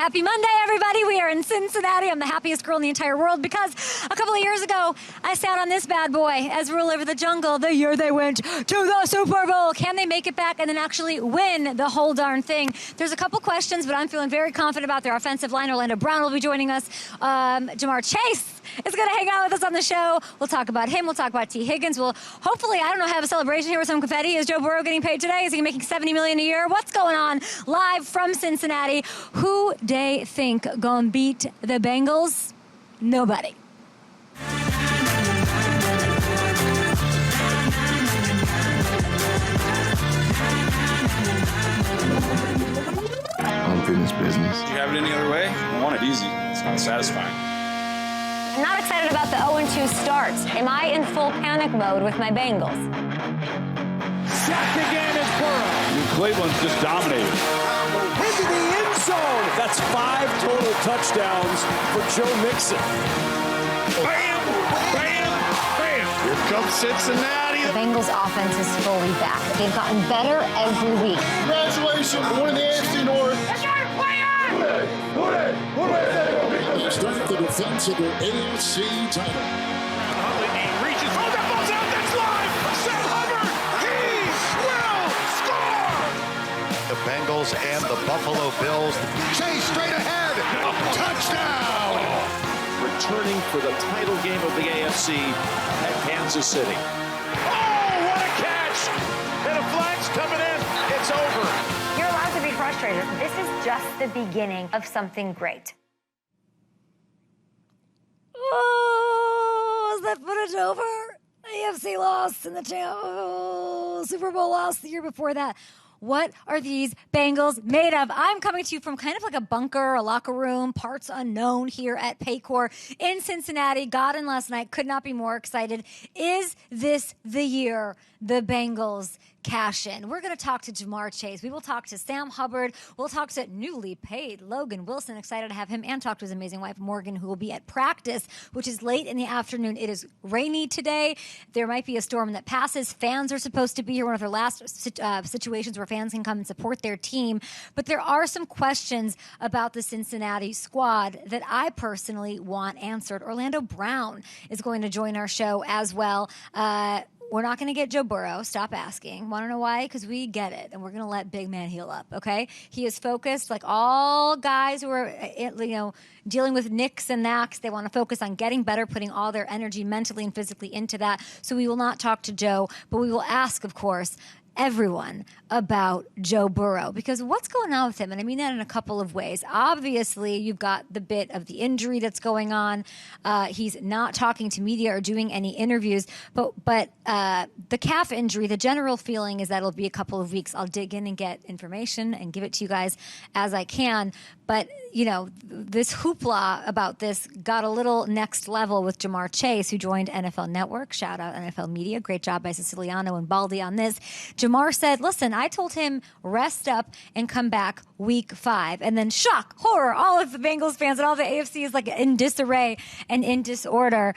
Happy Monday, everybody. We are in Cincinnati. I'm the happiest girl in the entire world because a couple of years ago, I sat on this bad boy as rule over the jungle the year they went to the Super Bowl. Can they make it back and then actually win the whole darn thing? There's a couple questions, but I'm feeling very confident about their offensive line. Orlando Brown will be joining us. Jamar Chase is going to hang out with us on the show. We'll talk about him. We'll talk about T. Higgins. We'll hopefully, I don't know, have a celebration here with some confetti. Is Joe Burrow getting paid today? Is he making $70 million a year? What's going on live from Cincinnati? Who they think gonna beat the Bengals? Nobody. Unfinished business. Do you have it any other way? I want it easy. It's not satisfying. I'm not excited about the 0-2 starts. Am I in full panic mode with my Bengals? Sacked again is Burrow. New Cleveland's just dominated. Into the end zone. That's 5 total touchdowns for Joe Mixon. Bam! Bam! Bam! Here comes Cincinnati. The Bengals offense is fully back. They've gotten better every week. Congratulations, winning the AFC North. Start the defense of their AFC title. He reaches. Oh, that ball's out. That's live. Sam Hubbard. He will score. The Bengals and the Buffalo Bills. Chase straight ahead. Touchdown. Returning for the title game of the AFC at Kansas City. Oh, what a catch. And a flag's coming in. It's over. You're allowed to be frustrated. This is just the beginning of something great. Oh, is that footage over? AFC lost and the Super Bowl lost the year before that. What are these Bengals made of? I'm coming to you from kind of like a bunker, a locker room, parts unknown here at Paycor in Cincinnati. Got in last night, could not be more excited. Is this the year the Bengals cash in? We're going to talk to Jamar Chase. We will talk to Sam Hubbard. We'll talk to newly paid Logan Wilson. Excited to have him and talk to his amazing wife, Morgan, who will be at practice, which is late in the afternoon. It is rainy today. There might be a storm that passes. Fans are supposed to be here, one of their last situations where fans can come and support their team. But there are some questions about the Cincinnati squad that I personally want answered. Orlando Brown is going to join our show as well. We're not going to get Joe Burrow. Stop asking. Want to know why? Because we get it, and we're going to let big man heal up, okay? He is focused, like all guys who are, dealing with nicks and knacks. They want to focus on getting better, putting all their energy mentally and physically into that. So we will not talk to Joe, but we will ask, of course, everyone about Joe Burrow, because what's going on with him? And I mean that in a couple of ways. Obviously, you've got the bit of the injury that's going on. He's not talking to media or doing any interviews, but the calf injury, the general feeling is that it'll be a couple of weeks. I'll dig in and get information and give it to you guys as I can. But, this hoopla about this got a little next level with Jamar Chase, who joined NFL Network. Shout out NFL Media. Great job by Siciliano and Baldi on this. Jamar said, listen, I told him rest up and come back week 5. And then shock, horror, all of the Bengals fans and all the AFC is like in disarray and in disorder.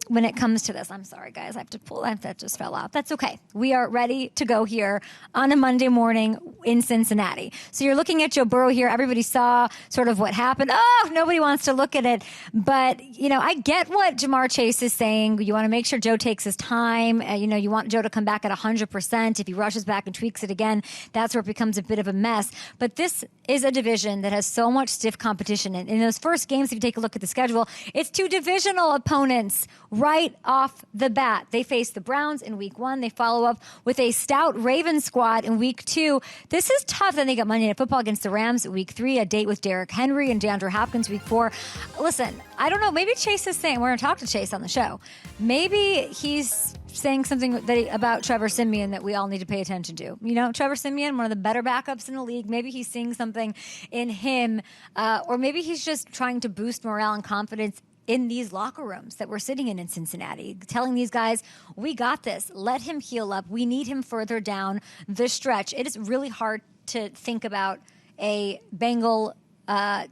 When it comes to this, I'm sorry, guys. I have to pull that just fell out. That's okay. We are ready to go here on a Monday morning in Cincinnati. So you're looking at Joe Burrow here. Everybody saw sort of what happened. Oh, nobody wants to look at it. But, I get what Jamar Chase is saying. You want to make sure Joe takes his time. You want Joe to come back at 100%. If he rushes back and tweaks it again, that's where it becomes a bit of a mess. But this is a division that has so much stiff competition. And in those first games, if you take a look at the schedule, it's 2 divisional opponents right off the bat. They face the Browns in week 1. They follow up with a stout Ravens squad in week 2. This is tough. Then they got Monday Night Football against the Rams week 3, a date with Derrick Henry and DeAndre Hopkins week 4. Listen, I don't know. Maybe Chase is saying, we're going to talk to Chase on the show. Maybe he's saying something about Trevor Siemian that we all need to pay attention to. Trevor Siemian, one of the better backups in the league. Maybe he's seeing something in him, or maybe he's just trying to boost morale and confidence in these locker rooms that we're sitting in Cincinnati, telling these guys, we got this. Let him heal up. We need him further down the stretch. It is really hard to think about a Bengal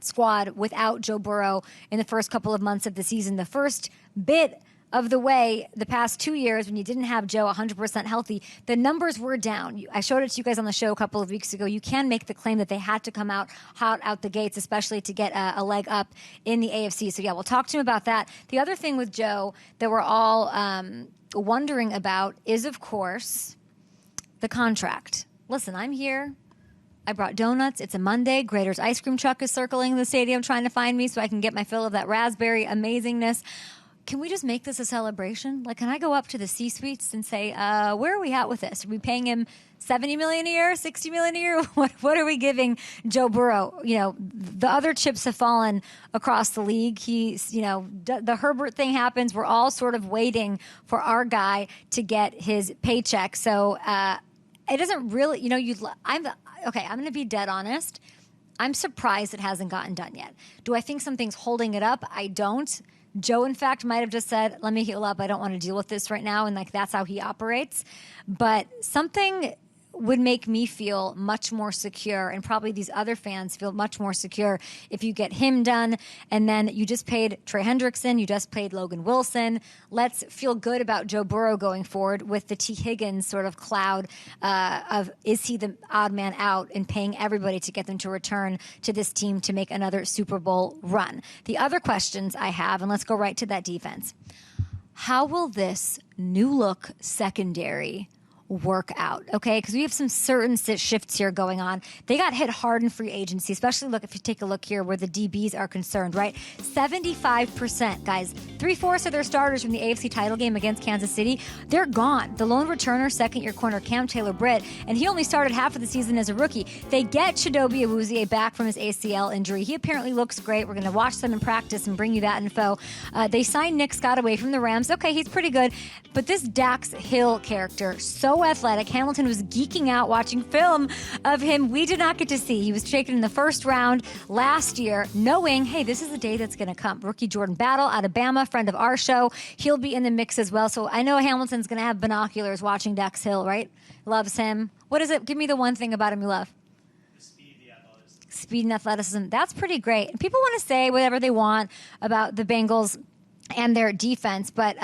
squad without Joe Burrow in the first couple of months of the season. The first bit of the way the past 2 years when you didn't have Joe 100% healthy, the numbers were down. I showed it to you guys on the show a couple of weeks ago. You can make the claim that they had to come out hot out the gates, especially to get a leg up in the AFC. So, yeah, we'll talk to him about that. The other thing with Joe that we're all wondering about is, of course, the contract. Listen, I'm here. I brought donuts. It's a Monday. Grader's ice cream truck is circling the stadium trying to find me so I can get my fill of that raspberry amazingness. Can we just make this a celebration? Like, can I go up to the C-suites and say, where are we at with this? Are we paying him $70 million a year, $60 million a year? What are we giving Joe Burrow? You know, the other chips have fallen across the league. He's, you know, the Herbert thing happens. We're all sort of waiting for our guy to get his paycheck. So it doesn't really, you know, I'm going to be dead honest. I'm surprised it hasn't gotten done yet. Do I think something's holding it up? I don't. Joe, in fact, might have just said, let me heal up. I don't want to deal with this right now. And like, that's how he operates. But something would make me feel much more secure, and probably these other fans feel much more secure if you get him done. And then you just paid Trey Hendrickson, you just paid Logan Wilson. Let's feel good about Joe Burrow going forward with the T. Higgins sort of cloud of, is he the odd man out, and paying everybody to get them to return to this team to make another Super Bowl run. The other questions I have, and let's go right to that defense. How will this new look secondary work out, okay? Because we have some certain shifts here going on. They got hit hard in free agency, especially if you take a look here where the DBs are concerned, right? 75%, guys. 3/4 of their starters from the AFC title game against Kansas City, they're gone. The lone returner, second-year corner Cam Taylor-Britt, and he only started half of the season as a rookie. They get Chidobe Awuzie back from his ACL injury. He apparently looks great. We're going to watch them in practice and bring you that info. They signed Nick Scott away from the Rams. Okay, he's pretty good. But this Dax Hill character, so athletic. Hamilton was geeking out watching film of him we did not get to see. He was taken in the first round last year, knowing, hey, this is the day that's going to come. Rookie Jordan Battle out of Bama, friend of our show. He'll be in the mix as well. So I know Hamilton's going to have binoculars watching Dax Hill, right? Loves him. What is it? Give me the one thing about him you love. Speed and athleticism. That's pretty great. And people want to say whatever they want about the Bengals and their defense, but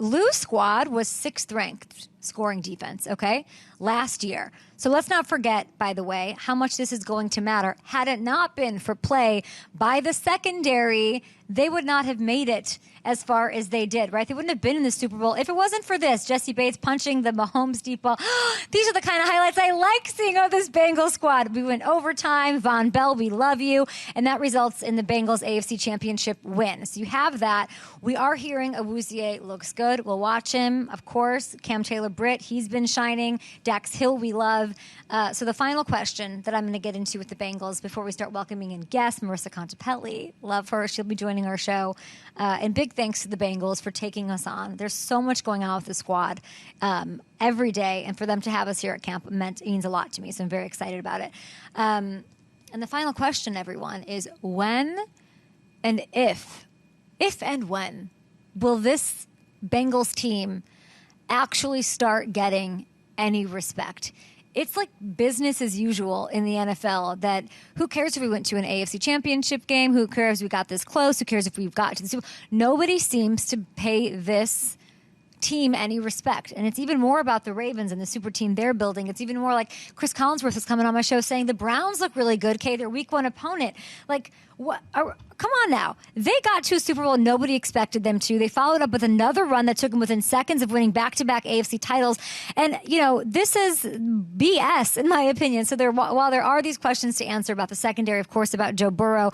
Lou's squad was 6th ranked scoring defense, okay, last year. So let's not forget, by the way, how much this is going to matter. Had it not been for play by the secondary, they would not have made it as far as they did, right? They wouldn't have been in the Super Bowl if it wasn't for this. Jesse Bates punching the Mahomes deep ball. These are the kind of highlights I like seeing of this Bengals squad. We went overtime. Von Bell, we love you. And that results in the Bengals AFC Championship win. So you have that. We are hearing Awuzie looks good. We'll watch him, of course. Cam Taylor-Britt, he's been shining. Dax Hill, we love. So the final question that I'm going to get into with the Bengals before we start welcoming in guests, Marissa Contepelli, love her. She'll be joining our show. And big thanks to the Bengals for taking us on. There's so much going on with the squad every day, and for them to have us here at camp means a lot to me, so I'm very excited about it. And the final question, everyone, is when and if and when will this Bengals team actually start getting any respect? It's like business as usual in the NFL, that who cares if we went to an AFC championship game? Who cares if we got this close? Who cares if we've got to the Super Bowl? Nobody seems to pay this team any respect. And it's even more about the Ravens and the super team they're building. It's even more like Chris Collinsworth is coming on my show saying the Browns look really good. Okay, their week 1 opponent. Like, what? Come on now. They got to a Super Bowl nobody expected them to. They followed up with another run that took them within seconds of winning back-to-back AFC titles. And, you know, this is BS, in my opinion. So while there are these questions to answer about the secondary, of course, about Joe Burrow,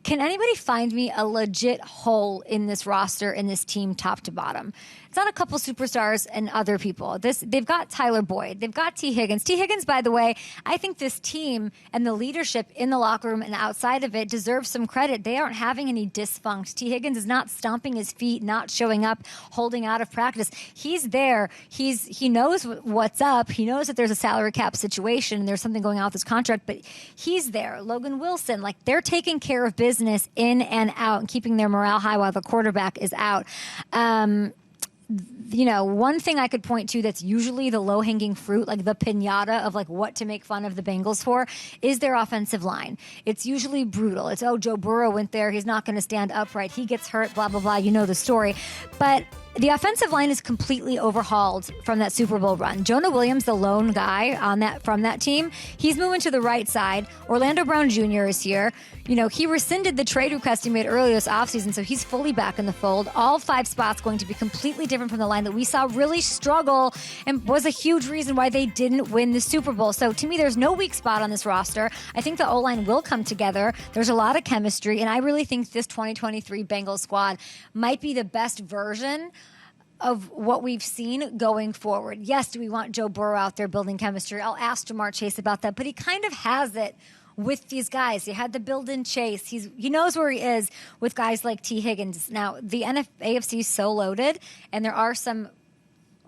can anybody find me a legit hole in this roster, in this team, top to bottom? It's not a couple superstars and other people. They've got Tyler Boyd. They've got T. Higgins. T. Higgins, by the way, I think this team and the leadership in the locker room and outside of it deserves some credit. They aren't having any dysfunction. T. Higgins is not stomping his feet, not showing up, holding out of practice. He's there. He knows what's up. He knows that there's a salary cap situation and there's something going on with his contract, but he's there. Logan Wilson, like, they're taking care of business in and out and keeping their morale high while the quarterback is out. one thing I could point to that's usually the low-hanging fruit, like the piñata of like what to make fun of the Bengals for, is their offensive line. It's usually brutal. It's, Joe Burrow went there. He's not going to stand upright. He gets hurt, blah, blah, blah. You know the story. But the offensive line is completely overhauled from that Super Bowl run. Jonah Williams, the lone guy from that team, he's moving to the right side. Orlando Brown Jr. is here. He rescinded the trade request he made earlier this offseason, so he's fully back in the fold. All 5 spots going to be completely different from the line that we saw really struggle and was a huge reason why they didn't win the Super Bowl. So to me, there's no weak spot on this roster. I think the O-line will come together. There's a lot of chemistry, and I really think this 2023 Bengals squad might be the best version of what we've seen going forward. Yes, do we want Joe Burrow out there building chemistry? I'll ask Jamar Chase about that, but he kind of has it with these guys. He had the build-in Chase. He knows where he is with guys like T. Higgins. Now, the AFC is so loaded, and there are some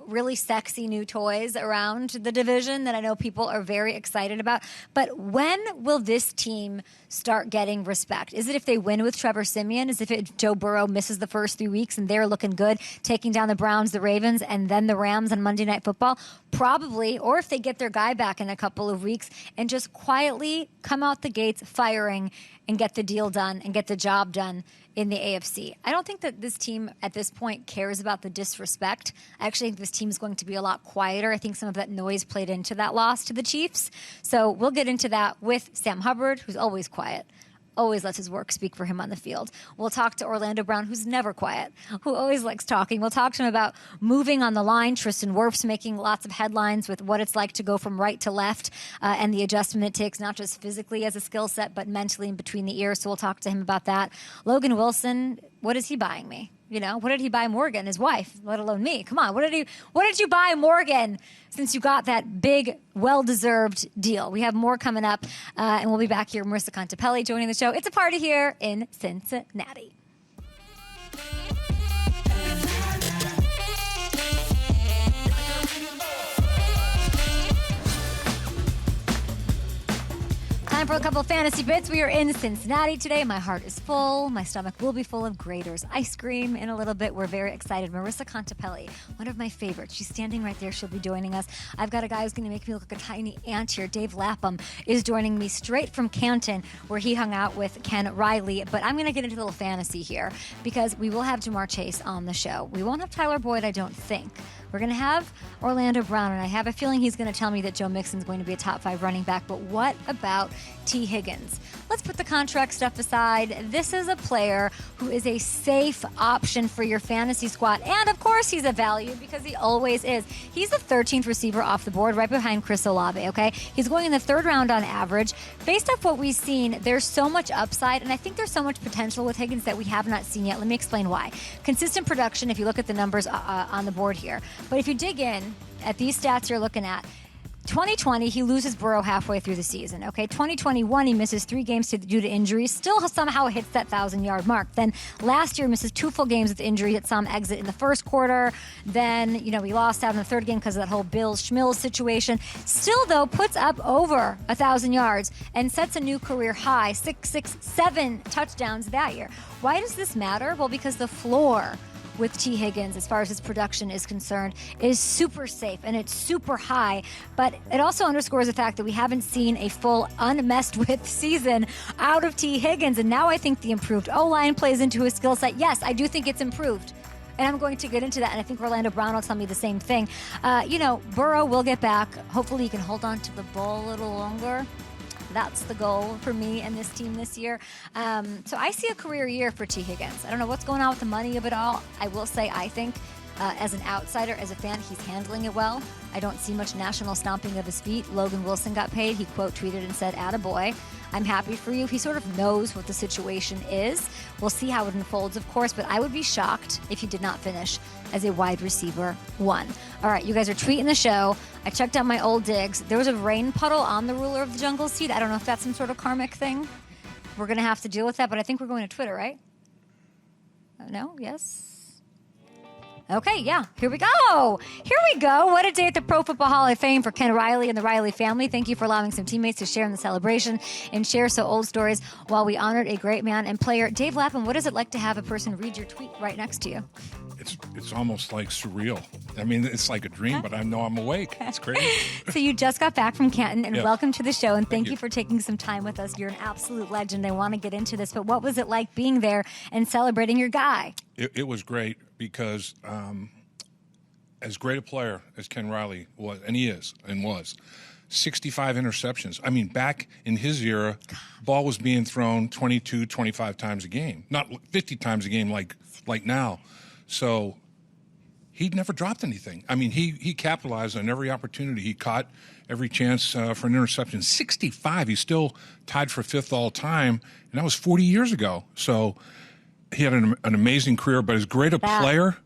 really sexy new toys around the division that I know people are very excited about. But when will this team start getting respect? Is it if they win with Trevor Siemian? Is it if Joe Burrow misses the first 3 weeks and they're looking good, taking down the Browns, the Ravens, and then the Rams on Monday Night Football? Probably. Or if they get their guy back in a couple of weeks and just quietly come out the gates firing and get the deal done and get the job done in the AFC. I don't think that this team at this point cares about the disrespect. I actually think this team is going to be a lot quieter. I think some of that noise played into that loss to the Chiefs. So we'll get into that with Sam Hubbard, who's always quiet, always lets his work speak for him on the field. We'll talk to Orlando Brown, who's never quiet, who always likes talking. We'll talk to him about moving on the line. Tristan Wirfs making lots of headlines with what it's like to go from right to left and the adjustment it takes, not just physically as a skill set, but mentally in between the ears. So we'll talk to him about that. Logan Wilson, what is he buying me? What did he buy Morgan, his wife, let alone me? Come on, what did you buy Morgan since you got that big, well-deserved deal? We have more coming up, and we'll be back here. Marissa Contepelli joining the show. It's a party here in Cincinnati. Time for a couple of fantasy bits. We are in Cincinnati today. My heart is full. My stomach will be full of Grader's ice cream in a little bit. We're very excited. Marissa Contepelli, one of my favorites. She's standing right there. She'll be joining us. I've got a guy who's going to make me look like a tiny ant here. Dave Lapham is joining me straight from Canton, where he hung out with Ken Riley. But I'm going to get into a little fantasy here because we will have Jamar Chase on the show. We won't have Tyler Boyd, I don't think. We're going to have Orlando Brown, and I have a feeling he's going to tell me that Joe Mixon's going to be a top 5 running back. But what about T. Higgins? Let's put the contract stuff aside. This is a player who is a safe option for your fantasy squad. And, of course, he's a value because he always is. He's the 13th receiver off the board, right behind Chris Olave, okay? He's going in the 3rd round on average. Based off what we've seen, there's so much upside, and I think there's so much potential with Higgins that we have not seen yet. Let me explain why. Consistent production, if you look at the numbers on the board here. But if you dig in at these stats you're looking at, 2020, he loses Burrow halfway through the season. Okay, 2021, he misses 3 games due to injury, still somehow hits that 1,000-yard mark. Then last year, misses 2 full games with injury, at some exit in the first quarter. Then, he lost out in the 3rd game because of that whole Bills-Schmills situation. Still, though, puts up over 1,000 yards and sets a new career high, 7 touchdowns that year. Why does this matter? Well, because the floor with T. Higgins, as far as his production is concerned, is super safe and it's super high. But it also underscores the fact that we haven't seen a full unmessed with season out of T. Higgins. And now I think the improved O-line plays into his skill set. Yes, I do think it's improved. And I'm going to get into that, and I think Orlando Brown will tell me the same thing. Burrow will get back. Hopefully he can hold on to the ball a little longer. That's the goal for me and this team this year. So I see a career year for T. Higgins. I don't know what's going on with the money of it all. I will say I think as an outsider, as a fan, he's handling it well. I don't see much national stomping of his feet. Logan Wilson got paid. He quote tweeted and said, "Attaboy, I'm happy for you." He sort of knows what the situation is. We'll see how it unfolds, of course, but I would be shocked if he did not finish as a wide receiver 1. All right, you guys are tweeting the show. I checked out my old digs. There was a rain puddle on the ruler of the jungle seat. I don't know if that's some sort of karmic thing. We're going to have to deal with that, but I think we're going to Twitter, right? No? Yes? Okay, yeah. Here we go. What a day at the Pro Football Hall of Fame for Ken Riley and the Riley family. Thank you for allowing some teammates to share in the celebration and share so old stories while we honored a great man and player. Dave Lapham, what is it like to have a person read your tweet right next to you? It's almost like surreal. I mean, it's like a dream, but I know I'm awake. It's crazy. So you just got back from Canton, and Yes. welcome to the show, and thank you for taking some time with us. You're an absolute legend. I want to get into this, but what was it like being there and celebrating your guy? It was great because as great a player as Ken Riley was, and he is and was, 65 interceptions. I mean, back in his era, ball was being thrown 22, 25 times a game, not 50 times a game like now. So he never dropped anything. I mean, he capitalized on every opportunity. He caught every chance for an interception. 65. He's still tied for fifth all time, and that was 40 years ago. So he had an amazing career, but as great a player,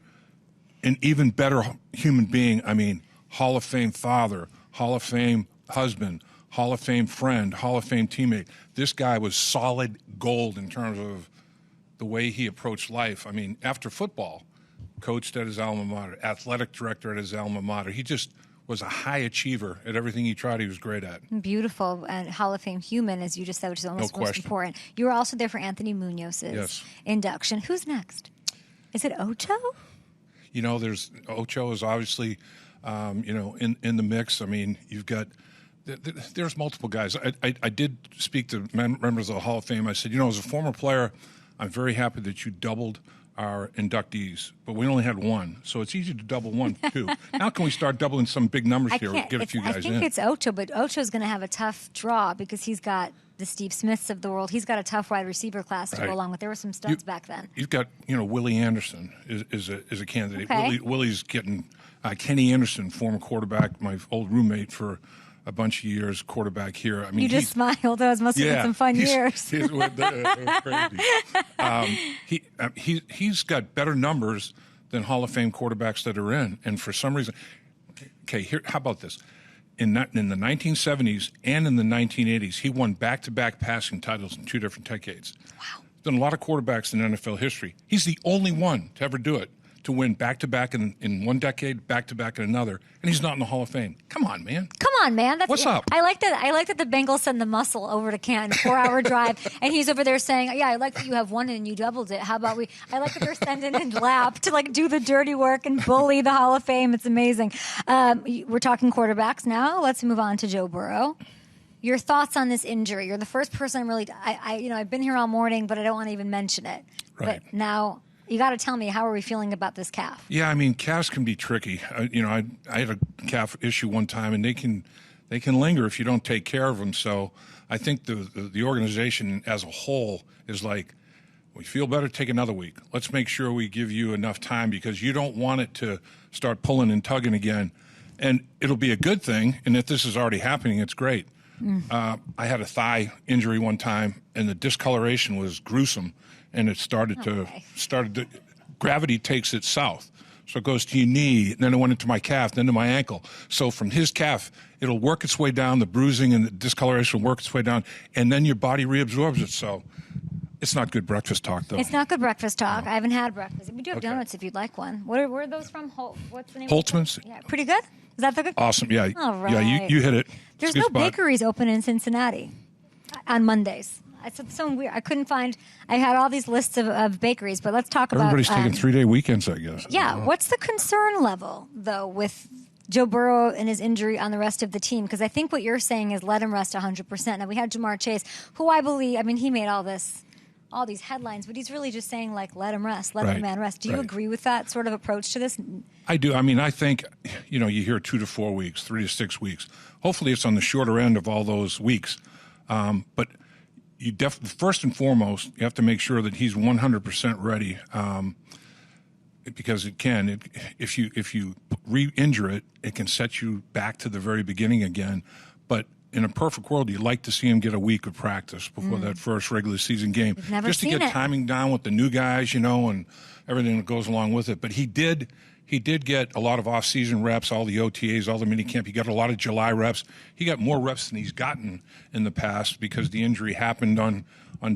an even better human being. I mean, Hall of Fame father, Hall of Fame husband, Hall of Fame friend, Hall of Fame teammate. This guy was solid gold in terms of the way he approached life. I mean, after football, coached at his alma mater, athletic director at his alma mater. He just was a high achiever at everything he tried. He was great at. Beautiful and Hall of Fame human, as you just said, which is almost No most question. important. You were also there for Anthony Munoz's induction. Who's next? Is it Ocho? You know, there's Ocho is obviously, in the mix. I mean, you've got there's multiple guys. I did speak to members of the Hall of Fame. I said, as a former player, I'm very happy that you doubled our inductees, but we only had one, so it's easy to double one too. Now can we start doubling some big numbers here? Get a few guys in. I think it's Ocho, but Ocho's going to have a tough draw because he's got the Steve Smiths of the world. He's got a tough wide receiver class to go along with. There were some studs back then. You've got, Willie Anderson is a candidate. Okay. Willie's getting Kenny Anderson, former quarterback, my old roommate for a bunch of years, quarterback here. I mean, you just smiled. Those must have been some fun years. He's got better numbers than Hall of Fame quarterbacks that are in, and for some reason, how about this? In the 1970s and in the 1980s, he won back-to-back passing titles in two different decades. Wow. There's been a lot of quarterbacks in NFL history. He's the only one to ever do it, to win back-to-back in one decade, back-to-back in another, and he's not in the Hall of Fame. Come on, man. What's up? I like that the Bengals send the muscle over to Canton, 4-hour drive, and he's over there saying, "Yeah, I like that you have one and you doubled it. How about we?" I like that they're sending in Lap to do the dirty work and bully the Hall of Fame. It's amazing. We're talking quarterbacks now. Let's move on to Joe Burrow. Your thoughts on this injury? You're the first person I'm really. I've been here all morning, but I don't want to even mention it. Right. But now. You got to tell me, how are we feeling about this calf? Yeah, I mean, calves can be tricky. I had a calf issue one time, and they can linger if you don't take care of them. So I think the organization as a whole is like, we feel better, take another week. Let's make sure we give you enough time because you don't want it to start pulling and tugging again. And it'll be a good thing, and if this is already happening, it's great. I had a thigh injury one time, and the discoloration was gruesome. And it started to gravity takes it south. So it goes to your knee, and then it went into my calf, then to my ankle. So from his calf, it'll work its way down, the bruising and the discoloration will work its way down, and then your body reabsorbs it. So it's not good breakfast talk, though. It's not good breakfast talk. No. I haven't had breakfast. We do have donuts if you'd like one. Where are those from? What's the name? Holtzman's? Yeah, pretty good? Is that the good? Awesome, yeah. All right. Yeah, you hit it. There's no bakeries open in Cincinnati on Mondays. It's so weird. I couldn't find. I had all these lists of bakeries, but let's talk Everybody's about. Everybody's taking 3-day weekends, I guess. Yeah. What's the concern level, though, with Joe Burrow and his injury on the rest of the team? Because I think what you're saying is let him rest 100%. Now, we had Jamar Chase, who I believe, he made all these headlines, but he's really just saying, let him rest, let the man rest. Do you agree with that sort of approach to this? I do. I think, you hear 2 to 4 weeks, 3 to 6 weeks. Hopefully it's on the shorter end of all those weeks. But you first and foremost, you have to make sure that he's 100% ready, because it can. If you re-injure it, it can set you back to the very beginning again. But in a perfect world, you'd like to see him get a week of practice before that first regular season game, just to get timing down with the new guys, and everything that goes along with it. But he did get a lot of off-season reps, all the OTAs, all the minicamp. He got a lot of July reps. He got more reps than he's gotten in the past because the injury happened on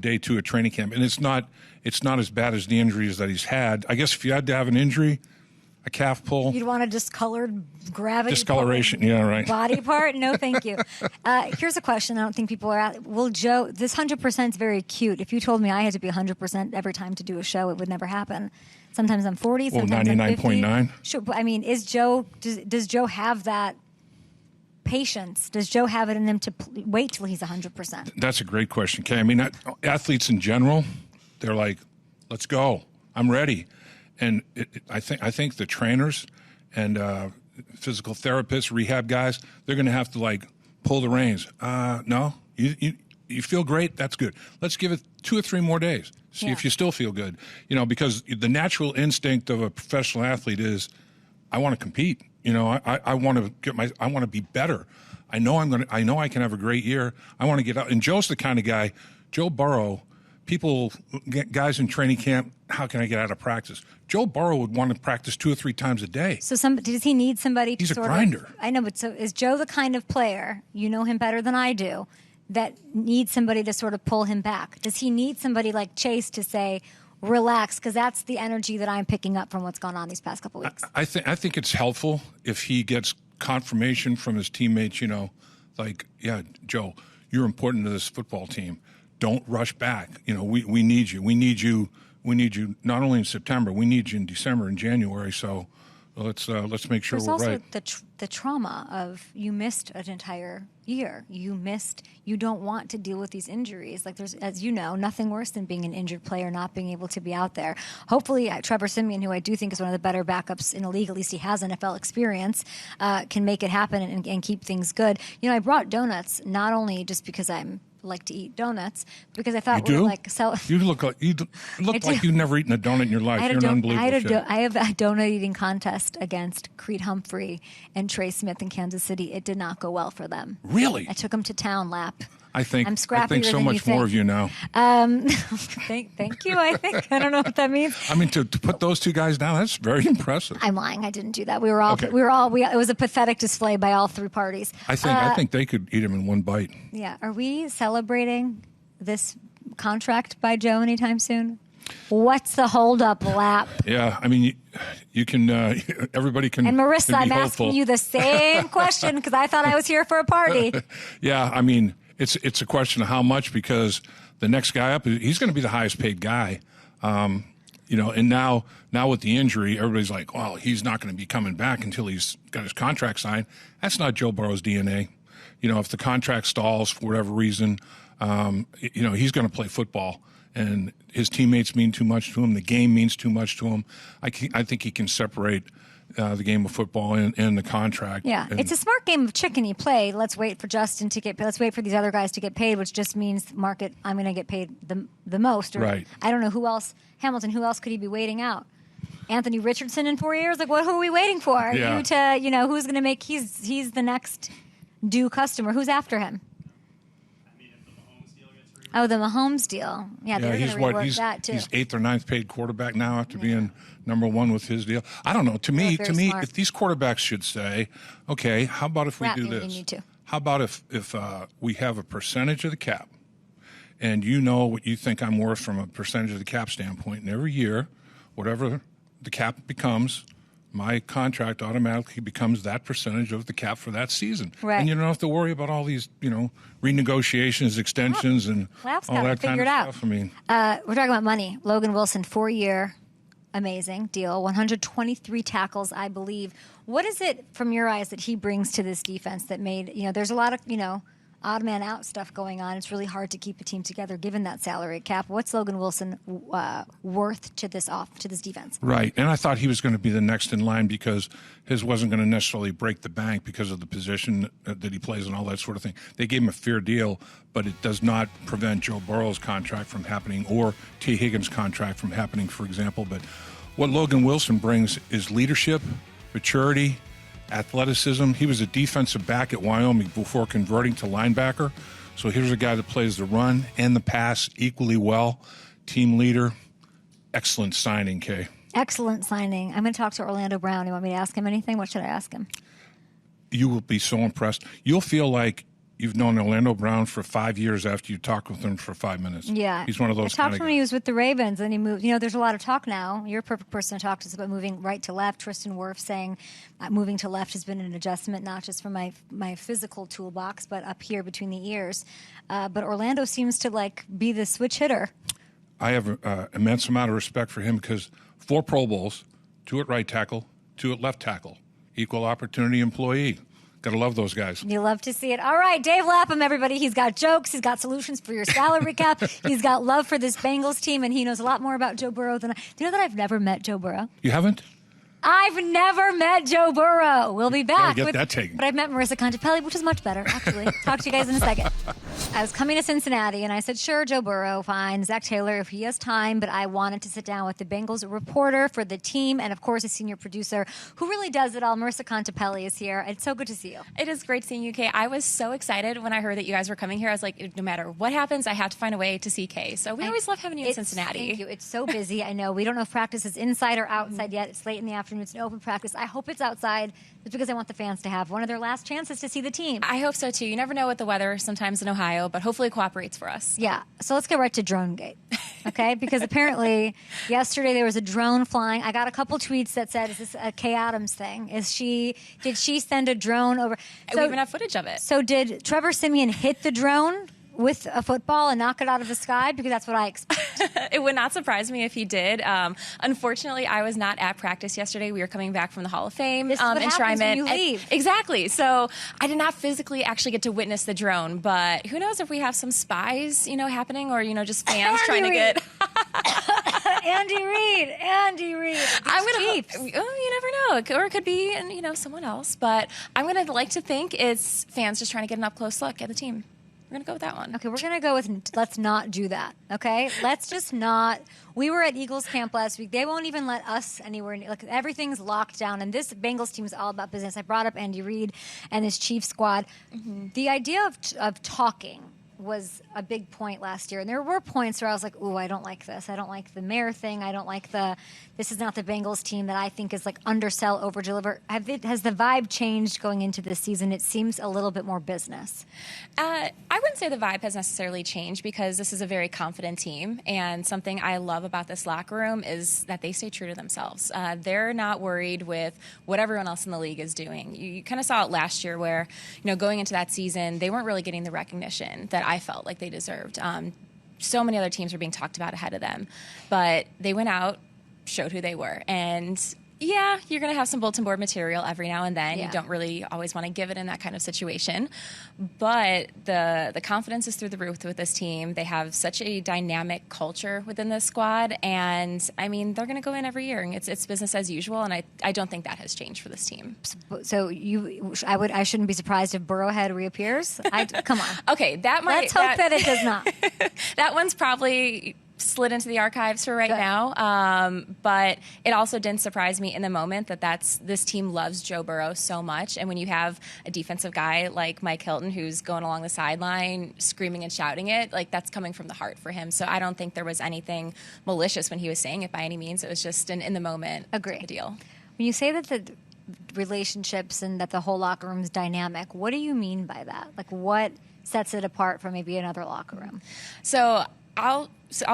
day 2 of training camp. And it's not as bad as the injuries that he's had. I guess if you had to have an injury, a calf pull. You'd want a discolored gravity Discoloration, pull yeah, right. body part? No, thank you. Here's a question I don't think people are at. Will Joe, this 100% is very cute. If you told me I had to be 100% every time to do a show, it would never happen. Sometimes I'm 40, sometimes I'm 50. 99.9? Sure, but I mean, does Joe have that patience? Does Joe have it in him to wait till he's 100%? That's a great question, Kay. I mean, athletes in general, they're like, let's go. I'm ready. And I think the trainers and physical therapists, rehab guys, they're going to have to like pull the reins. No, you feel great. That's good. Let's give it 2 or 3 more days. See if you still feel good. You know, because the natural instinct of a professional athlete is, I want to compete. You know, I want to I want to be better. I know I can have a great year. I want to get out. And Joe's the kind of guy. Joe Burrow. People, guys in training camp, how can I get out of practice? Joe Burrow would want to practice 2 or 3 times a day. So does he need somebody to He's a grinder. I know, but so is Joe the kind of player, you know him better than I do, that needs somebody to sort of pull him back? Does he need somebody like Chase to say, relax, because that's the energy that I'm picking up from what's gone on these past couple weeks? I think it's helpful if he gets confirmation from his teammates, you know, like, yeah, Joe, you're important to this football team. Don't rush back. You know, we need you. We need you not only in September. We need you in December and January. So let's make sure There's we're also right. the trauma of you missed an entire year. You don't want to deal with these injuries. Like there's, as you know, nothing worse than being an injured player, not being able to be out there. Hopefully, Trevor Siemian, who I do think is one of the better backups in the league, at least he has NFL experience, can make it happen and keep things good. You know, I brought donuts not only just because I'm like to eat donuts, because I thought you we do? were like You look like you've never eaten a donut in your life. You're an unbelievable I have a donut eating contest against Creed Humphrey and Trey Smith in Kansas City. It did not go well for them. Really? I took them to Town Lap. I think scrappier so than much you think. more of you now. Thank you. I don't know what that means. I mean, to put those 2 guys down, that's very impressive. I'm lying. I didn't do that. We were all. Okay. It was a pathetic display by all 3 parties. I think they could eat them in one bite. Yeah. Are we celebrating this contract by Joe anytime soon? What's the holdup, Lap? Yeah, I mean, you can. Everybody can. And Marissa, can be I'm hopeful. asking you the same question because I thought I was here for a party. Yeah, I mean, it's a question of how much, because the next guy up, he's going to be the highest paid guy. You know, and now with the injury, everybody's like, well, he's not going to be coming back until he's got his contract signed. That's not Joe Burrow's DNA. You know, if the contract stalls for whatever reason, you know, he's going to play football. And his teammates mean too much to him. The game means too much to him. I think he can separate the game of football and the contract. Yeah, it's a smart game of chicken. Play. Let's wait for Justin to get paid. Let's wait for these other guys to get paid, which just means market. I'm going to get paid the most. Or, right. I don't know who else. Hamilton. Who else could he be waiting out? Anthony Richardson in 4 years. Like, who are we waiting for? Yeah. Who's going to make? He's the next due customer. Who's after him? Oh, the Mahomes deal. Yeah, they're going to rework that too. He's 8th or 9th paid quarterback now after being number 1 with his deal. I don't know. To me, smart. if these quarterbacks should say, okay, how about if we do this? Need to. How about if we have a percentage of the cap, and you know what you think I'm worth from a percentage of the cap standpoint, and every year, whatever the cap becomes, my contract automatically becomes that percentage of the cap for that season. Right. And you don't have to worry about all these, renegotiations, extensions, and all that kind of stuff. I mean, we're talking about money. Logan Wilson, 4-year, amazing deal, 123 tackles, I believe. What is it from your eyes that he brings to this defense that made, there's a lot of, odd man out stuff going on. It's really hard to keep a team together given that salary cap. What's Logan Wilson worth to this defense? Right, and I thought he was going to be the next in line because his wasn't going to necessarily break the bank because of the position that he plays and all that sort of thing. They gave him a fair deal, but it does not prevent Joe Burrow's contract from happening or T. Higgins' contract from happening, for example. But what Logan Wilson brings is leadership, maturity, athleticism. He was a defensive back at Wyoming before converting to linebacker. So here's a guy that plays the run and the pass equally well. Team leader. Excellent signing, Kay. Excellent signing. I'm going to talk to Orlando Brown. You want me to ask him anything? What should I ask him? You will be so impressed. You'll feel like you've known Orlando Brown for 5 years after you talk with him for 5 minutes. Yeah. He's one of those I talked kind to of him when he guys. was with the Ravens, and he moved. There's a lot of talk now. You're a perfect person to talk to us about moving right to left. Tristan Wirf saying moving to left has been an adjustment, not just for my physical toolbox, but up here between the ears. But Orlando seems to be the switch hitter. I have an immense amount of respect for him because 4 Pro Bowls, 2 at right tackle, 2 at left tackle, equal opportunity employee. Got to love those guys. You love to see it. All right, Dave Lapham, everybody. He's got jokes. He's got solutions for your salary cap. He's got love for this Bengals team, and he knows a lot more about Joe Burrow than I. Do you know that I've never met Joe Burrow? You haven't? I've never met Joe Burrow. We'll be back. Gotta get that taken. But I've met Marissa Contepelli, which is much better, actually. Talk to you guys in a second. I was coming to Cincinnati, and I said, sure, Joe Burrow, fine. Zach Taylor, if he has time. But I wanted to sit down with the Bengals reporter for the team and, of course, a senior producer who really does it all. Marissa Contepelli is here. It's so good to see you. It is great seeing you, Kay. I was so excited when I heard that you guys were coming here. I was like, no matter what happens, I have to find a way to see Kay. So we always love having you in Cincinnati. Thank you. It's so busy. I know. We don't know if practice is inside or outside yet. It's late in the afternoon. It's an open practice. I hope it's outside just because I want the fans to have one of their last chances to see the team. I hope so, too. You never know with the weather sometimes in Ohio, but hopefully it cooperates for us. Yeah. So let's get right to DroneGate, okay? Because apparently yesterday there was a drone flying. I got a couple tweets that said, is this a Kay Adams thing? Did she send a drone over? We even have footage of it. So did Trevor Siemian hit the drone with a football and knock it out of the sky? Because that's what I expect. It would not surprise me if he did. Unfortunately, I was not at practice yesterday. We were coming back from the Hall of Fame This is what happens enshrinement. when you leave. Exactly. So I did not physically actually get to witness the drone, but who knows if we have some spies, happening, or just fans trying to get. Andy Reid. I'm gonna. Chiefs. You never know, or it could be, someone else. But I'm gonna like to think it's fans just trying to get an up close look at the team. We're going to go with that one. Okay, we're going to go with let's not do that, okay? Let's just not. We were at Eagles camp last week. They won't even let us anywhere. Everything's locked down, and this Bengals team is all about business. I brought up Andy Reid and his Chiefs squad. Mm-hmm. The idea of talking was a big point last year. And there were points where I was like, ooh, I don't like this. I don't like the mayor thing. I don't like this is not the Bengals team that I think is undersell, overdeliver. Has the vibe changed going into this season? It seems a little bit more business. I wouldn't say the vibe has necessarily changed because this is a very confident team. And something I love about this locker room is that they stay true to themselves. They're not worried with what everyone else in the league is doing. You kind of saw it last year where, going into that season, they weren't really getting the recognition that I felt like they deserved. So many other teams were being talked about ahead of them, but they went out, showed who they were. And yeah, you're going to have some bulletin board material every now and then. Yeah. You don't really always want to give it in that kind of situation. But the confidence is through the roof with this team. They have such a dynamic culture within this squad. And, they're going to go in every year. And it's business as usual. And I don't think that has changed for this team. So I shouldn't be surprised if Burrowhead reappears? Come on. Okay, let's hope that it does not. That one's probably slid into the archives for right now. But it also didn't surprise me in the moment that this team loves Joe Burrow so much. And when you have a defensive guy like Mike Hilton who's going along the sideline screaming and shouting it, that's coming from the heart for him. So I don't think there was anything malicious when he was saying it by any means. It was just an in the moment deal. When you say that the relationships and that the whole locker room is dynamic, what do you mean by that? What sets it apart from maybe another locker room? So I'll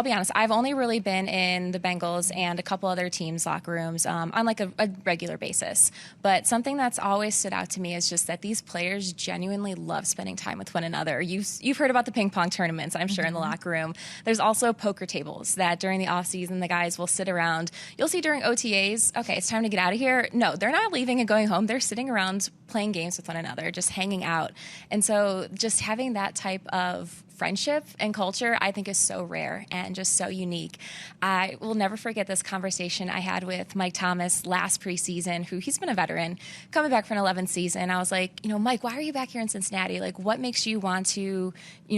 be honest. I've only really been in the Bengals and a couple other teams' locker rooms on a regular basis. But something that's always stood out to me is just that these players genuinely love spending time with one another. You've heard about the ping pong tournaments, I'm sure, in the locker room. There's also poker tables that during the off season the guys will sit around. You'll see during OTAs, okay, it's time to get out of here. No, they're not leaving and going home. They're sitting around playing games with one another, just hanging out. And so just having that type of friendship and culture, I think, is so rare and just so unique. I will never forget this conversation I had with Mike Thomas last preseason, he's been a veteran, coming back for an 11th season. I was like, Mike, why are you back here in Cincinnati? What makes you want to,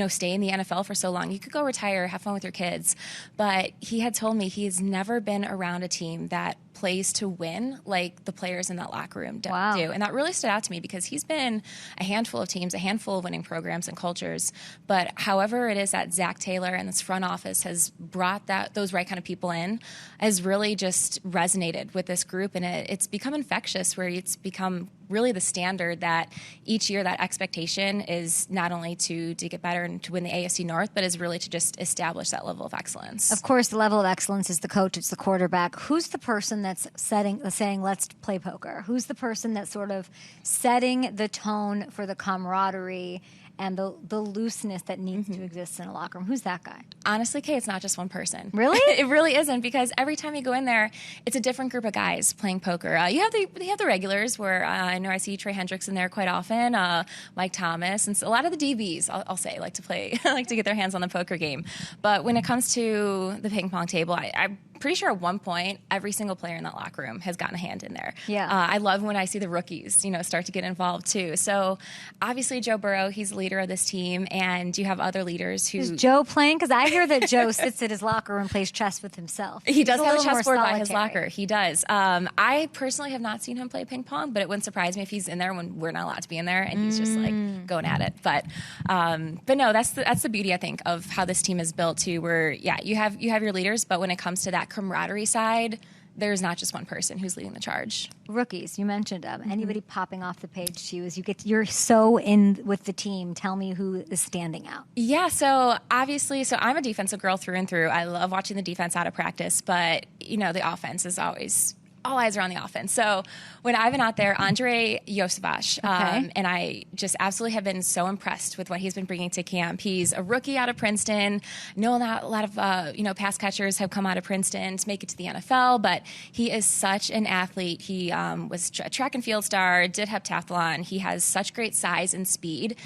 stay in the NFL for so long? You could go retire, have fun with your kids. But he had told me he's never been around a team that plays to win like the players in that locker room do. Wow. And that really stood out to me because he's been a handful of teams, a handful of winning programs and cultures. But however it is that Zach Taylor and this front office has brought those right kind of people in, has really just resonated with this group. And it's become infectious, where it's become really the standard that each year that expectation is not only to get better and to win the AFC North, but is really to just establish that level of excellence. Of course, the level of excellence is the coach, it's the quarterback. Who's the person that's saying, let's play poker? Who's the person that's sort of setting the tone for the camaraderie and the looseness that needs to exist in a locker room? Who's that guy? Honestly, Kay, it's not just one person. Really? It really isn't, because every time you go in there, it's a different group of guys playing poker. You have the regulars, where I know I see Trey Hendricks in there quite often, Mike Thomas, and so a lot of the DBs, I'll say, like to play, like to get their hands on the poker game. But when it comes to the ping pong table, I'm pretty sure at one point every single player in that locker room has gotten a hand in there. Yeah. I love when I see the rookies, start to get involved too. So obviously Joe Burrow, he's the leader of this team, and you have other leaders who. Is Joe playing? Because I hear that Joe sits at his locker room and plays chess with himself. He does have a little chessboard more by his solitary. locker. He does. I personally have not seen him play ping pong, but it wouldn't surprise me if he's in there when we're not allowed to be in there, and he's just like going at it. But no, that's the beauty, I think, of how this team is built too. Where you have your leaders, but when it comes to that camaraderie side, there's not just one person who's leading the charge. Rookies, you mentioned them. Anybody popping off the page to you as you're so in with the team? Tell me who is standing out. Yeah, so obviously, I'm a defensive girl through and through. I love watching the defense out of practice, but the offense is always. All eyes are on the offense. So when I've been out there, Andre Josevich, and I just absolutely have been so impressed with what he's been bringing to camp. He's a rookie out of Princeton. No, not a lot of pass catchers have come out of Princeton to make it to the NFL, but he is such an athlete. He was a track and field star, did heptathlon. He has such great size and speed,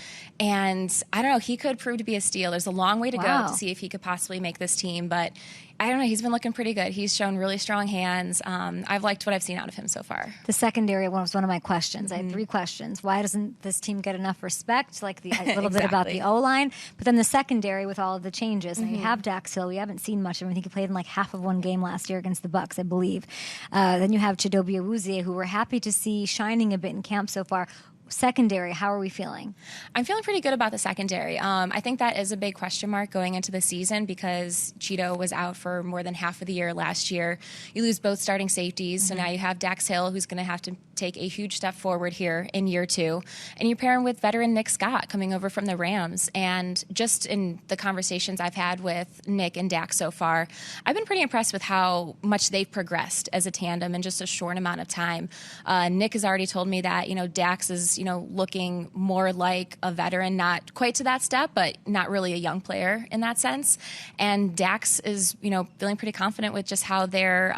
and I don't know, he could prove to be a steal. There's a long way to go to see if he could possibly make this team, but I don't know. He's been looking pretty good. He's shown really strong hands. I've liked what I've seen out of him so far. The secondary was one of my questions. I had 3 questions. Why doesn't this team get enough respect? Like a little bit about the O-line. But then the secondary with all of the changes. And you have Dax Hill. We haven't seen much of him. I think he played in like half of one game last year against the Bucs, I believe. Then you have Chidobe Awuzie, who we're happy to see shining a bit in camp so far. Secondary, how are we feeling? I'm feeling pretty good about the secondary. I think that is a big question mark going into the season because Cheeto was out for more than half of the year last year. You lose both starting safeties, so now you have Dax Hill, who's going to have to take a huge step forward here in year 2. And you pair him with veteran Nick Scott coming over from the Rams. And just in the conversations I've had with Nick and Dax so far, I've been pretty impressed with how much they've progressed as a tandem in just a short amount of time. Nick has already told me that, Dax is, looking more like a veteran, not quite to that step, but not really a young player in that sense. And Dax is, feeling pretty confident with just how they're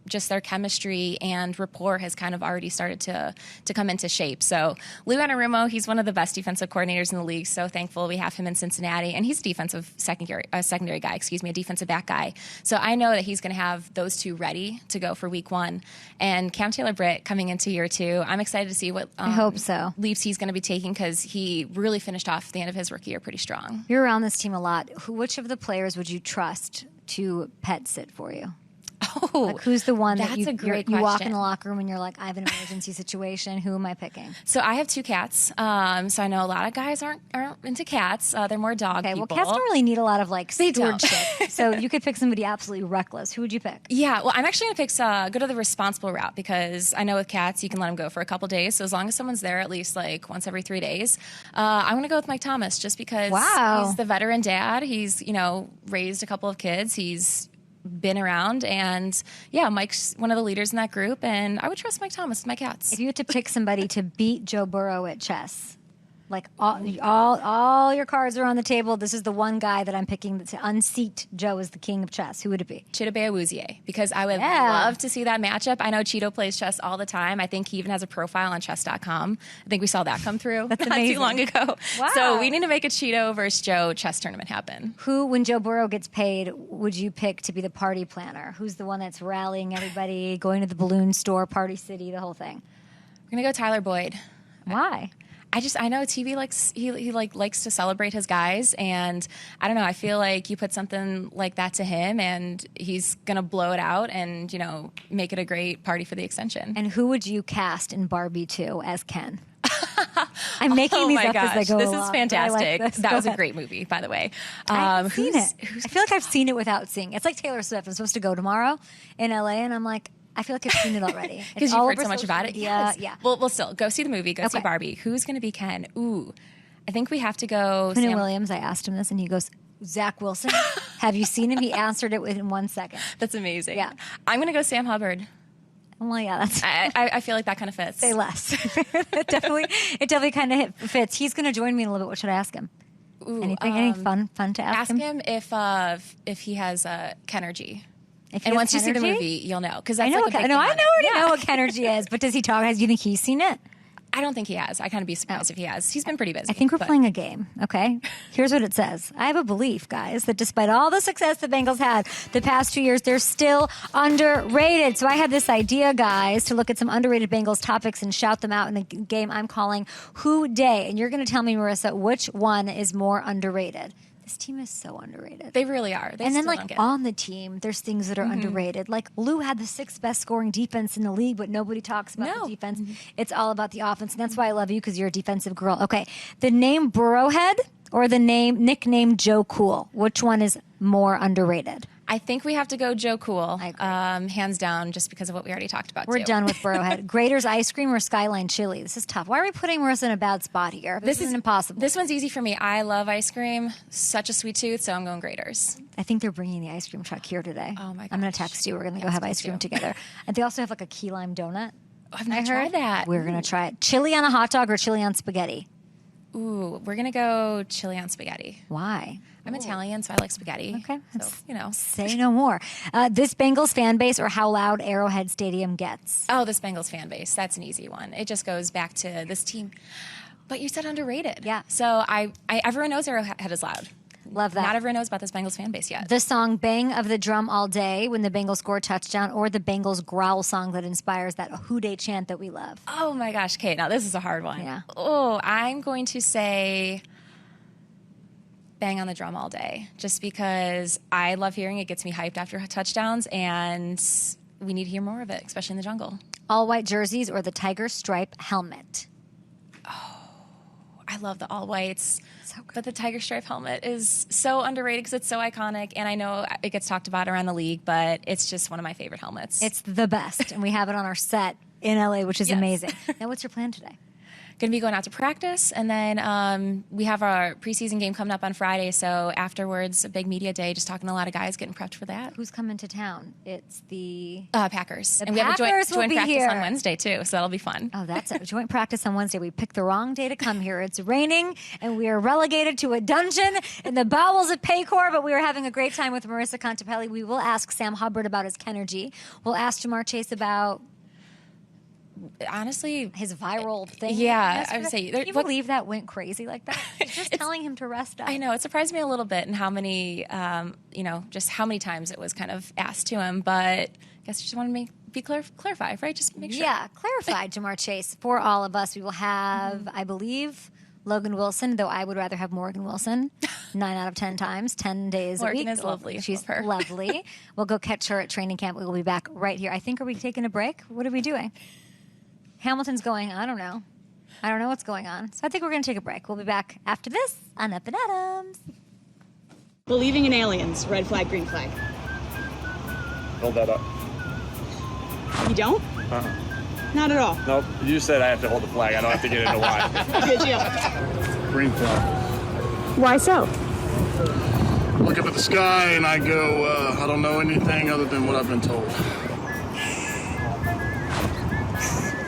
just their chemistry and rapport has kind of already started to come into shape. So Lou Anarumo, he's one of the best defensive coordinators in the league. So thankful we have him in Cincinnati, and he's a defensive secondary guy, a defensive back guy. So I know that he's going to have those two ready to go for week 1. And Cam Taylor-Britt coming into year 2, I'm excited to see what I hope so. leaps he's going to be taking because he really finished off the end of his rookie year pretty strong. You're around this team a lot. Which of the players would you trust to pet sit for you? Oh, like who's the one that that's you walk in the locker room and you're like, I have an emergency situation. Who am I picking? So I have 2 cats. So I know a lot of guys aren't into cats. They're more dog people. Well, cats don't really need a lot of stewardship. So you could pick somebody absolutely reckless. Who would you pick? Yeah, well, I'm actually going to pick go to the responsible route because I know with cats you can let them go for a couple days. So as long as someone's there at least once every 3 days, I'm going to go with Mike Thomas just because he's the veteran dad. He's raised a couple of kids. He's been around, and Mike's one of the leaders in that group, and I would trust Mike Thomas with my cats. If you had to pick somebody to beat Joe Burrow at chess, like all your cards are on the table, this is the one guy that I'm picking to unseat Joe as the king of chess. Who would it be? Chidobe Awuzie, because I would love to see that matchup. I know Cheeto plays chess all the time. I think he even has a profile on chess.com. I think we saw that come through That's not amazing. too long ago. Wow. So we need to make a Cheeto versus Joe chess tournament happen. Who, when Joe Burrow gets paid, would you pick to be the party planner? Who's the one that's rallying everybody, going to the balloon store, Party City, the whole thing? We're going to go Tyler Boyd. Why? I know TV likes likes to celebrate his guys, and I don't know. I feel like you put something like that to him, and he's gonna blow it out, and make it a great party for the extension. And who would you cast in Barbie 2 as Ken? I'm making these up as I go This along, is fantastic. like this. That Go was a ahead. great movie, by the way. I've seen it. I feel like I've seen it without seeing it. It's like Taylor Swift. I'm supposed to go tomorrow in LA, and I'm like, I feel like I've seen it already. Because you've heard so much about it. Yeah, Yes. yeah. Well, still, go see the movie. Go see Okay. Barbie. Who's going to be Ken? Ooh, I think we have to go. Quentin Williams, I asked him this, and he goes, Zach Wilson. Have you seen him? He answered it within 1 second. That's amazing. Yeah. I'm going to go Sam Hubbard. Well, yeah, that's. I feel like that kind of fits. Say less. it definitely kind of fits. He's going to join me in a little bit. What should I ask him? Ooh, Any fun to ask him? Ask him if he has Kenergy. If he And has once you see the Kenergy? movie, you'll know. Because I know. I already know what Kenergy is. But does he talk? Do you think he's seen it? I don't think he has. I kind of be surprised if he has. He's been pretty busy. I think we're but- playing a game, okay? Here's what it says. I have a belief, guys, that despite all the success the Bengals had the past 2 years, they're still underrated. So I had this idea, guys, to look at some underrated Bengals topics and shout them out in the game I'm calling Who Day. And you're going to tell me, Marissa, which one is more underrated. This team is so underrated. They really are. They And then, still don't get it. on the team, there's things that are underrated. Like, Lou had the 6th best scoring defense in the league, but nobody talks about No. the defense. It's all about the offense. And that's why I love you, because you're a defensive girl. Okay. The name Burrowhead or the nickname Joe Cool? Which one is more underrated? I think we have to go Joe Cool, I agree. hands down, just because of what we already talked about. We're too. done with Burrowhead. Grater's Ice Cream or Skyline Chili? This is tough. Why are we putting Marissa in a bad spot here? This is impossible. This one's easy for me. I love ice cream. Such a sweet tooth, so I'm going Graders. I think they're bringing the ice cream truck here today. Oh, my I'm going gosh. to text you. We're going to go Yes, have please ice cream do. together. And they also have like a key lime donut. I've not tried that. We're going to try it. Chili on a hot dog or chili on spaghetti? Ooh, we're going to go chili on spaghetti. Why? I'm Italian, so I like spaghetti. Okay. So, Say no more. This Bengals fan base or how loud Arrowhead Stadium gets? Oh, this Bengals fan base. That's an easy one. It just goes back to this team. But you said underrated. Yeah. So everyone knows Arrowhead is loud. Love that. Not everyone knows about this Bengals fan base yet. The song Bang of the Drum All Day when the Bengals score a touchdown, or the Bengals growl song that inspires that Who Day chant that we love? Oh my gosh, Kate. Now this is a hard one. Yeah. Oh, I'm going to say Bang on the Drum All Day, just because I love hearing it. Gets me hyped after touchdowns, and we need to hear more of it, especially in the jungle. All white jerseys or the tiger stripe helmet? I love the all whites. So good. But the tiger stripe helmet is so underrated because it's so iconic, and I know it gets talked about around the league, but it's just one of my favorite helmets. It's the best, and we have it on our set in LA, which is Yes. amazing. Now, what's your plan today? Going to be going out to practice, and then we have our preseason game coming up on Friday, so afterwards, a big media day, just talking to a lot of guys, getting prepped for that. Who's coming to town? It's the Packers. The And we have a Packers will joint be practice here. on Wednesday, too, so that'll be fun. Oh, that's a joint practice on Wednesday. We picked the wrong day to come here. It's raining, and we are relegated to a dungeon in the bowels of Paycor, but we are having a great time with Marissa Contepelli. We will ask Sam Hubbard about his Kenergy. We'll ask Jamar Chase about Honestly, his viral thing. Yeah, yesterday. I would say- Can you what- believe that went crazy like that? It's just telling him to rest up. I know, it surprised me a little bit in how many, just how many times it was kind of asked to him, but I guess you just wanted me to clarify, right? Just make sure. Yeah, clarified, Jamar Chase. For all of us, we will have, I believe, Logan Wilson, though I would rather have Morgan Wilson 9 out of 10 times, 10 days a Morgan week. is lovely. She's Love her. lovely. We'll go catch her at training camp. We will be back right here. I think, are we taking a break? What are we doing? Hamilton's going, I don't know. I don't know what's going on. So I think we're going to take a break. We'll be back after this on Up and Adams. Believing in aliens, red flag, green flag. Hold that up. You don't? Not at all. Nope. You said I have to hold the flag. I don't have to get into why. Good deal. Green flag. Why so? Look up at the sky and I go, I don't know anything other than what I've been told.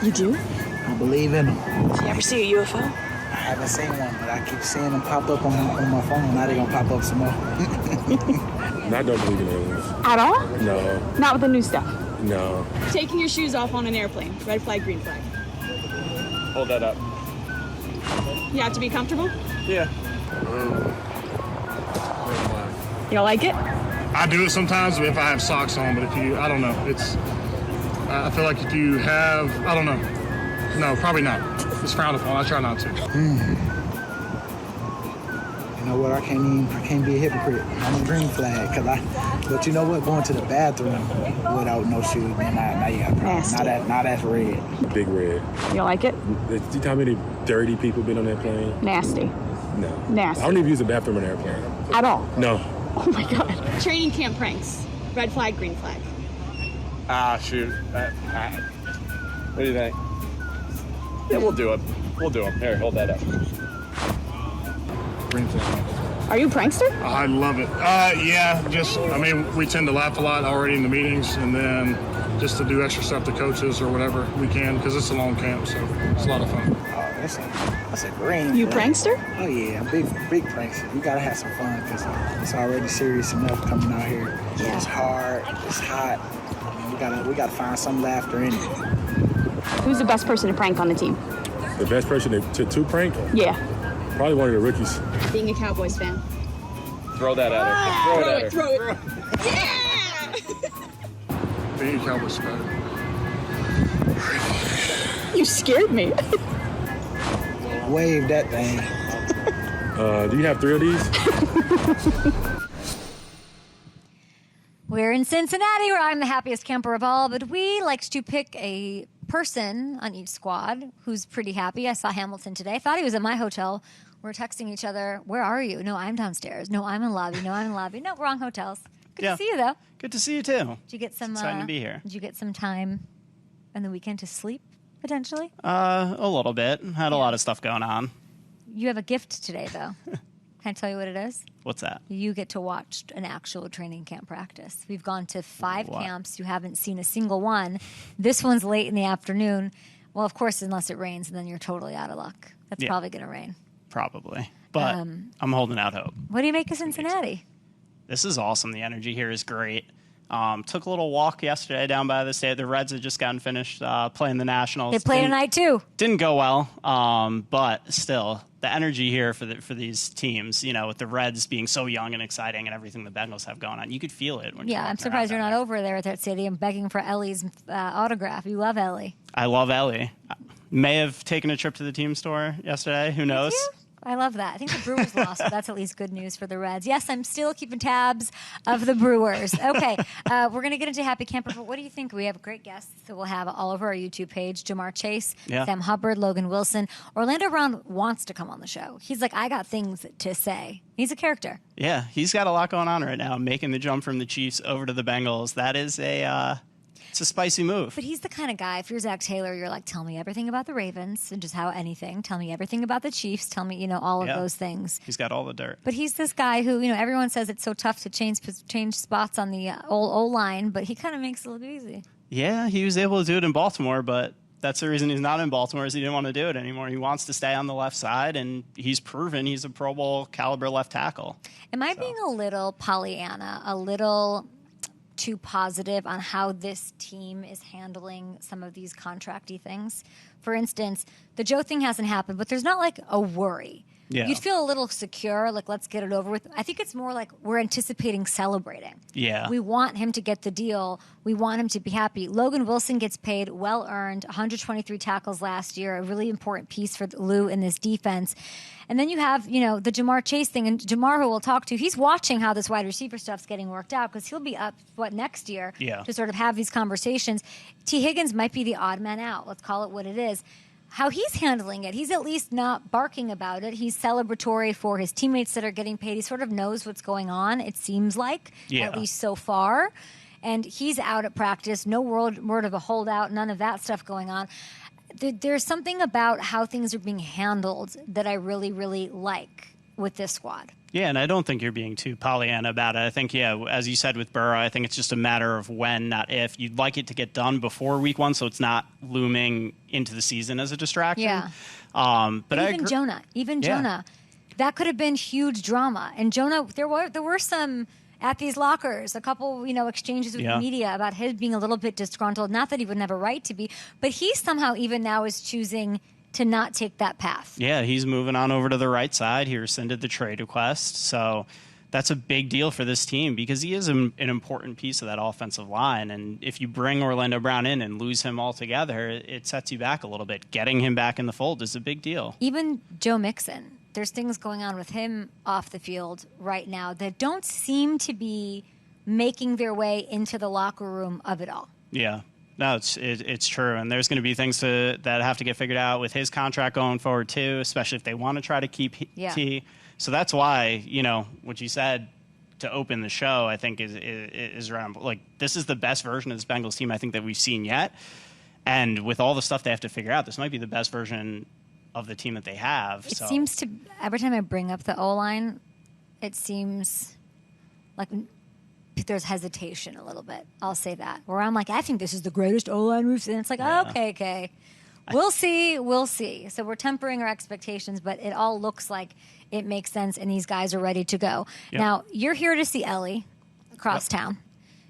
You do? I believe in them. Did you ever see a UFO? I haven't seen one, but I keep seeing them pop up on my phone. Now they're going to pop up some more. I don't believe in aliens. At all? No. Not with the new stuff. No. Taking your shoes off on an airplane, red flag, green flag. Hold that up. You have to be comfortable? Yeah. You don't like it? I do it sometimes if I have socks on, but if you, I don't know. I feel like if you have, I don't know. No, probably not. It's frowned upon. I try not to. You know what? I can't be a hypocrite. I'm a green flag, but you know what? Going to the bathroom without no shoes, man, now you got a problem. Now that's red. Big red. You like it? Do you know how many dirty people been on that plane? Nasty. No. Nasty. I don't even use the bathroom on an airplane. At all? No. Oh, my God. Training camp pranks. Red flag, green flag. Shoot. What do you think? Yeah, we'll do it. We'll do them. Here, hold that up. Green flag. Are you a prankster? I love it. We tend to laugh a lot already in the meetings, and then just to do extra stuff to coaches or whatever we can, because it's a long camp, so it's a lot of fun. That's a green. You flag. prankster? Oh yeah, big prankster. You gotta have some fun because it's already serious enough coming out here. Yeah. It's hard. It's hot. I mean, we gotta find some laughter in it. Who's the best person to prank on the team? The best person to prank? Yeah. Probably one of the rookies. Being a Cowboys fan. Throw that at her. Throw it. Yeah! Being a Cowboys fan. You scared me. Wave that thing. Do you have 3 of these? We're in Cincinnati, where I'm the happiest camper of all, but we like to pick a person on each squad who's pretty happy. I saw Hamilton today. Thought he was at my hotel. We're texting each other. Where are you? No, I'm downstairs. No, I'm in lobby. No, I'm in lobby. No, wrong hotels. Good to see you, though. Good to see you, too. Did you get some? Exciting to be here. Did you get some time on the weekend to sleep, potentially? A little bit. Had a lot of stuff going on. You have a gift today, though. Can I tell you what it is? What's that? You get to watch an actual training camp practice. We've gone to 5 What? camps. You haven't seen a single one. This one's late in the afternoon. Well, of course, unless it rains, and then you're totally out of luck. That's Yeah. probably going to rain. Probably. But I'm holding out hope. What do you make of Cincinnati? This is awesome. The energy here is great. Took a little walk yesterday down by the state. The Reds had just gotten finished playing the Nationals. They play tonight, too. Didn't go well, but still, the energy here for these teams, with the Reds being so young and exciting and everything the Bengals have going on, you could feel it. When Yeah, I'm surprised you're not over there at that stadium begging for Ellie's autograph. You love Ellie. I love Ellie. May have taken a trip to the team store yesterday. Who knows? I love that. I think the Brewers lost, so that's at least good news for the Reds. Yes, I'm still keeping tabs of the Brewers. Okay, we're going to get into Happy Camper, but what do you think? We have great guests that we'll have all over our YouTube page. Jamar Chase, Sam Hubbard, Logan Wilson. Orlando Brown wants to come on the show. He's like, I got things to say. He's a character. Yeah, he's got a lot going on right now, making the jump from the Chiefs over to the Bengals. That is it's a spicy move. But he's the kind of guy, if you're Zach Taylor, you're like, tell me everything about the Ravens and just how anything. Tell me everything about the Chiefs. Tell me, all of those things. He's got all the dirt. But he's this guy who, everyone says it's so tough to change spots on the old O-line, but he kind of makes it look easy. Yeah, he was able to do it in Baltimore, but that's the reason he's not in Baltimore is he didn't want to do it anymore. He wants to stay on the left side, and he's proven he's a Pro Bowl caliber left tackle. Am I being a little Pollyanna, a little too positive on how this team is handling some of these contracty things? For instance, the Joe thing hasn't happened, but there's not like a worry. Yeah. You'd feel a little secure, like let's get it over with. I think it's more like we're anticipating celebrating. Yeah. We want him to get the deal. We want him to be happy. Logan Wilson gets paid, well earned, 123 tackles last year, a really important piece for Lou in this defense. And then you have, the Jamar Chase thing, and Jamar, who we'll talk to, he's watching how this wide receiver stuff's getting worked out because he'll be up, next year to sort of have these conversations. T. Higgins might be the odd man out. Let's call it what it is. How he's handling it, he's at least not barking about it. He's celebratory for his teammates that are getting paid. He sort of knows what's going on, it seems like, at least so far. And he's out at practice, no word of a holdout, none of that stuff going on. There's something about how things are being handled that I really, really like with this squad. Yeah, and I don't think you're being too Pollyanna about it. I think, as you said with Burrow, I think it's just a matter of when, not if. You'd like it to get done before week 1 so it's not looming into the season as a distraction. Yeah. But even Jonah, that could have been huge drama. And Jonah, there were some at these lockers, a couple, exchanges with the media about his being a little bit disgruntled. Not that he would never right to be, but he somehow even now is choosing to not take that path. Yeah, he's moving on over to the right side. He rescinded the trade request. So that's a big deal for this team because he is an important piece of that offensive line. And if you bring Orlando Brown in and lose him altogether, it sets you back a little bit. Getting him back in the fold is a big deal. Even Joe Mixon, there's things going on with him off the field right now that don't seem to be making their way into the locker room of it all. Yeah. No, it's true, and there's going to be things that have to get figured out with his contract going forward too, especially if they want to try to keep T. So that's why, what you said to open the show, I think is around. Like, this is the best version of this Bengals team I think that we've seen yet, and with all the stuff they have to figure out, this might be the best version of the team that they have. It seems to, every time I bring up the O-line, it seems like there's hesitation a little bit. I'll say that. Where I'm like, I think this is the greatest O-line we've seen. It's like, okay. We'll see. So we're tempering our expectations, but it all looks like it makes sense, and these guys are ready to go. Yep. Now, you're here to see Ellie across town.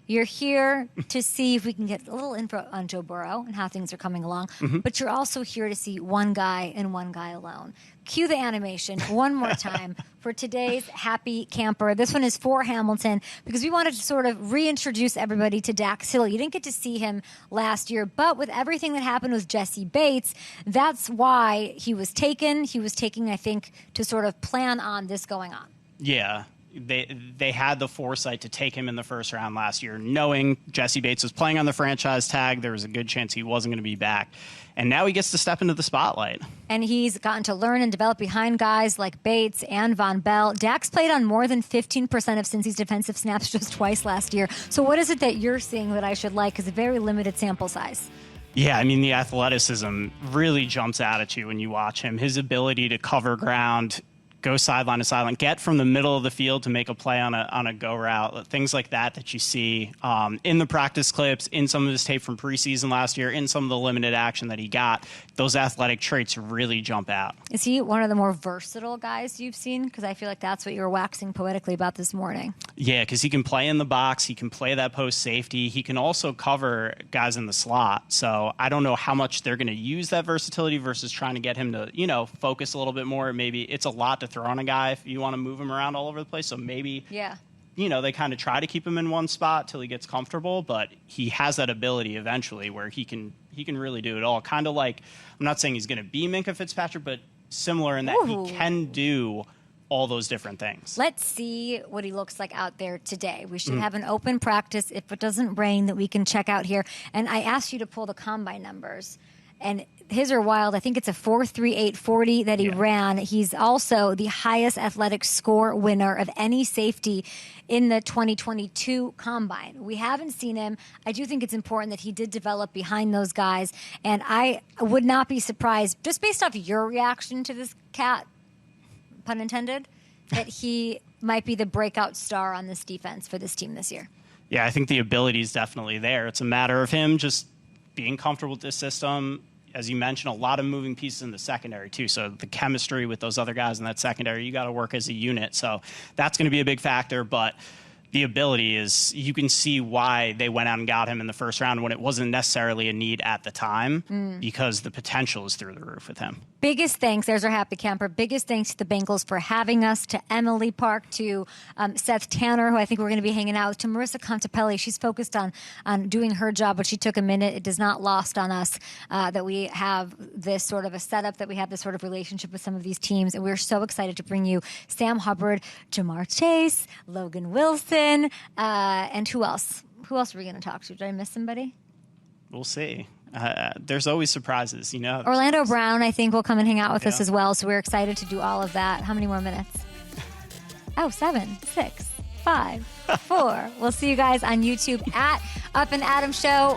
You're here to see if we can get a little info on Joe Burrow and how things are coming along. Mm-hmm. But you're also here to see one guy and one guy alone. Cue the animation one more time for today's Happy Camper. This one is for Hamilton because we wanted to sort of reintroduce everybody to Dax Hill. You didn't get to see him last year, but with everything that happened with Jesse Bates, that's why he was taken. He was taken, I think, to sort of plan on this going on. Yeah. They had the foresight to take him in the first round last year, knowing Jesse Bates was playing on the franchise tag. There was a good chance he wasn't going to be back. And now he gets to step into the spotlight. And he's gotten to learn and develop behind guys like Bates and Von Bell. Dax played on more than 15% of Cincy's defensive snaps just twice last year. So what is it that you're seeing that I should like? Because a very limited sample size. Yeah, I mean, the athleticism really jumps out at you when you watch him. His ability to cover ground, go sideline to sideline, get from the middle of the field to make a play on a go route, things like that you see in the practice clips, in some of his tape from preseason last year, in some of the limited action that he got. Those athletic traits really jump out. Is he one of the more versatile guys you've seen? Because I feel like that's what you were waxing poetically about this morning. Yeah, because he can play in the box. He can play that post safety. He can also cover guys in the slot. So I don't know how much they're going to use that versatility versus trying to get him to, focus a little bit more. Maybe it's a lot to throw on a guy if you want to move him around all over the place. So maybe, they kind of try to keep him in one spot till he gets comfortable. But he has that ability eventually where he can really do it all. Kind of like, I'm not saying he's going to be Minkah Fitzpatrick, but similar in that he can do all those different things. Let's see what he looks like out there today. We should have an open practice if it doesn't rain that we can check out here. And I asked you to pull the combine numbers. And his are wild. I think it's a 4.3840 that he ran. He's also the highest athletic score winner of any safety in the 2022 combine. We haven't seen him. I do think it's important that he did develop behind those guys. And I would not be surprised, just based off your reaction to this cat, pun intended, that he might be the breakout star on this defense for this team this year. Yeah, I think the ability is definitely there. It's a matter of him just being comfortable with this system. As you mentioned, a lot of moving pieces in the secondary, too. So the chemistry with those other guys in that secondary, you got to work as a unit. So that's going to be a big factor. But the ability is, you can see why they went out and got him in the first round when it wasn't necessarily a need at the time, because the potential is through the roof with him. Biggest thanks, there's our Happy Camper. Biggest thanks to the Bengals for having us, to Emily Park, to Seth Tanner, who I think we're going to be hanging out with, to Marissa Contepelli. She's focused on doing her job, but she took a minute. It is not lost on us that we have this sort of a setup, that we have this sort of relationship with some of these teams. And we're so excited to bring you Sam Hubbard, Jamar Chase, Logan Wilson, and who else? Who else are we going to talk to? Did I miss somebody? We'll see. There's always surprises, Orlando Brown, I think, will come and hang out with us as well. So we're excited to do all of that. How many more minutes? 7, 6, 5, 4. We'll see you guys on YouTube at Up and Adam Show.